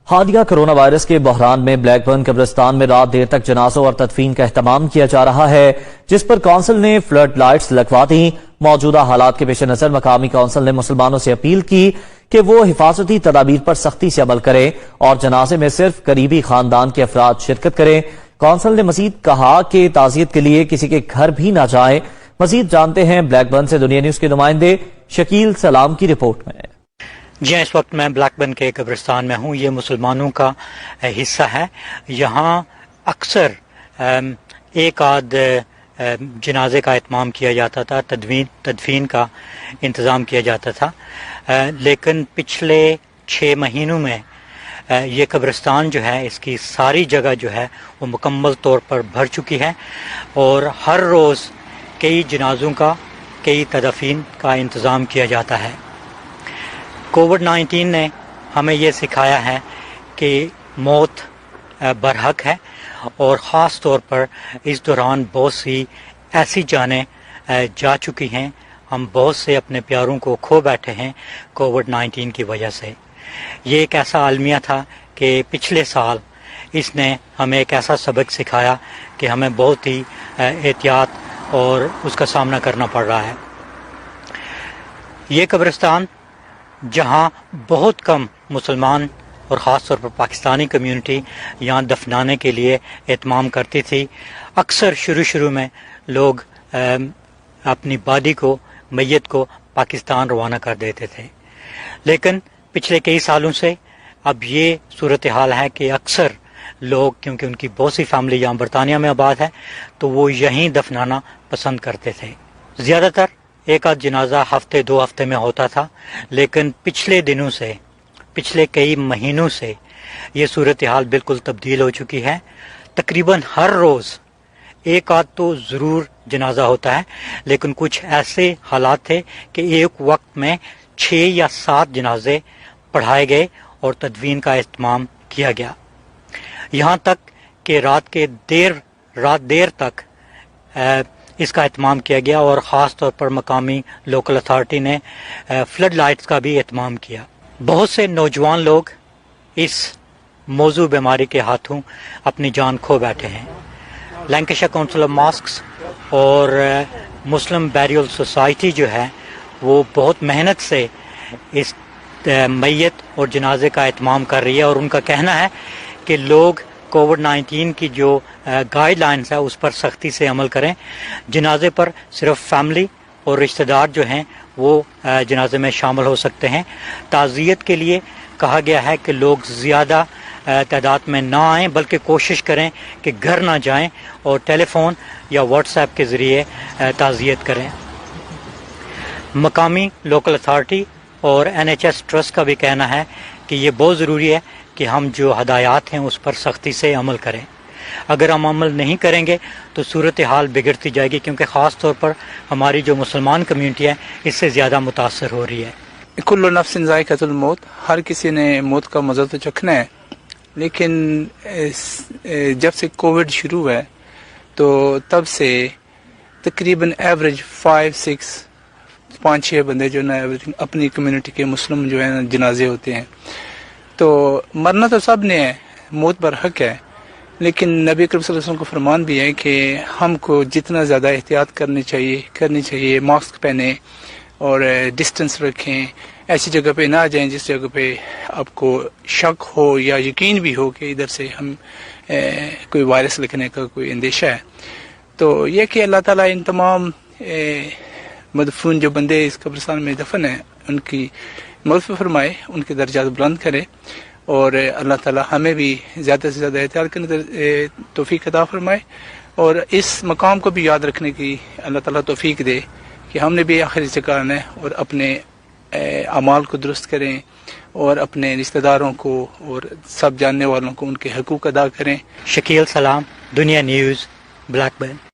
حالیہ corona virus کے بحران میں بلیک برن قبرستان میں رات دیر تک جنازوں اور تدفین کا اہتمام کیا جا رہا ہے، جس پر کونسل نے فلڈ لائٹس لگوا دیں۔ موجودہ حالات کے پیش نظر مقامی کونسل نے مسلمانوں سے اپیل کی کہ وہ حفاظتی تدابیر پر سختی سے عمل کریں اور جنازے میں صرف قریبی خاندان کے افراد شرکت کریں۔ کونسل نے مزید کہا کہ تعزیت کے لیے کسی کے گھر بھی نہ جائیں۔ مزید جانتے ہیں بلیک برن سے دنیا نیوز کے نمائندے شکیل سلام کی رپورٹ میں۔ جی اس وقت میں بلیک برن کے قبرستان میں ہوں۔ یہ مسلمانوں کا حصہ ہے۔ یہاں اکثر ایک آدھ جنازے کا اہتمام کیا جاتا تھا، تدفین کا انتظام کیا جاتا تھا، لیکن پچھلے 6 مہینوں میں یہ قبرستان جو ہے، اس کی ساری جگہ جو ہے وہ مکمل طور پر بھر چکی ہے اور ہر روز کئی جنازوں کا، کئی تدفین کا انتظام کیا جاتا ہے۔ کووڈ-19 نے ہمیں یہ سکھایا ہے کہ موت برحق ہے اور خاص طور پر اس دوران بہت سی ایسی جانیں جا چکی ہیں۔ ہم بہت سے اپنے پیاروں کو کھو بیٹھے ہیں کووڈ-19 کی وجہ سے۔ یہ ایک ایسا المیہ تھا کہ پچھلے سال اس نے ہمیں ایک ایسا سبق سکھایا کہ ہمیں بہت ہی احتیاط اور اس کا سامنا کرنا پڑ رہا ہے۔ یہ قبرستان جہاں بہت کم مسلمان اور خاص طور پر پاکستانی کمیونٹی یہاں دفنانے کے لیے اہتمام کرتی تھی، اکثر شروع میں لوگ اپنی باڈی کو، میت کو پاکستان روانہ کر دیتے تھے، لیکن پچھلے کئی سالوں سے اب یہ صورتحال ہے کہ اکثر لوگ، کیونکہ ان کی بہت سی فیملی یہاں برطانیہ میں آباد ہے، تو وہ یہیں دفنانا پسند کرتے تھے۔ زیادہ تر ایک آدھ جنازہ ہفتے 2 ہفتے میں ہوتا تھا، لیکن پچھلے دنوں سے، پچھلے کئی مہینوں سے یہ صورتحال بالکل تبدیل ہو چکی ہے۔ تقریباً ہر روز ایک آدھ تو ضرور جنازہ ہوتا ہے، لیکن کچھ ایسے حالات تھے کہ ایک وقت میں 6 یا 7 جنازے پڑھائے گئے اور تدفین کا اہتمام کیا گیا، یہاں تک کہ رات دیر تک اس کا اہتمام کیا گیا اور خاص طور پر مقامی لوکل اتھارٹی نے فلڈ لائٹس کا بھی اہتمام کیا۔ بہت سے نوجوان لوگ اس موضوع بیماری کے ہاتھوں اپنی جان کھو بیٹھے ہیں۔ لینکشائر کونسل آف ماسکس اور مسلم بیریل سوسائٹی جو ہے وہ بہت محنت سے اس میت اور جنازے کا اہتمام کر رہی ہے، اور ان کا کہنا ہے کہ لوگ کووڈ-19 کی جو گائیڈ لائنز ہے اس پر سختی سے عمل کریں۔ جنازے پر صرف فیملی اور رشتہ دار جو ہیں وہ جنازے میں شامل ہو سکتے ہیں۔ تعزیت کے لیے کہا گیا ہے کہ لوگ زیادہ تعداد میں نہ آئیں، بلکہ کوشش کریں کہ گھر نہ جائیں اور ٹیلی فون یا واٹس ایپ کے ذریعے تعزیت کریں۔ مقامی لوکل اتھارٹی اور NHS ٹرسٹ کا بھی کہنا ہے کہ یہ بہت ضروری ہے کہ ہم جو ہدایات ہیں اس پر سختی سے عمل کریں۔ اگر ہم عمل نہیں کریں گے تو صورتحال بگڑتی جائے گی، کیونکہ خاص طور پر ہماری جو مسلمان کمیونٹی ہے اس سے زیادہ متاثر ہو رہی ہے۔ کل نفس ذائقۃ الموت، ہر کسی نے موت کا مزہ تو چکھنا ہے، لیکن جب سے کووڈ شروع ہے تو تب سے تقریباً ایوریج 5-6 بندے جو نا اپنی کمیونٹی کے مسلم جو ہے نا جنازے ہوتے ہیں۔ تو مرنا تو سب نے ہے، موت برحق ہے، لیکن نبی اکرم صلی اللہ علیہ وسلم کو فرمان بھی ہے کہ ہم کو جتنا زیادہ احتیاط کرنی چاہیے، ماسک پہنیں اور ڈسٹنس رکھیں، ایسی جگہ پہ نہ جائیں جس جگہ پہ آپ کو شک ہو یا یقین بھی ہو کہ ادھر سے ہم کوئی وائرس لکھنے کا کوئی اندیشہ ہے۔ تو یہ کہ اللہ تعالیٰ ان تمام مدفون جو بندے اس قبرستان میں دفن ہیں ان کی مغفرت فرمائے، ان کے درجات بلند کرے، اور اللہ تعالیٰ ہمیں بھی زیادہ سے زیادہ احتیاط کرنے توفیق عطا فرمائے، اور اس مقام کو بھی یاد رکھنے کی اللہ تعالیٰ توفیق دے کہ ہم نے بھی آخری سے کرنا ہے، اور اپنے اعمال کو درست کریں اور اپنے رشتہ داروں کو اور سب جاننے والوں کو ان کے حقوق ادا کریں۔ شکیل سلام، دنیا نیوز، بلیک برن۔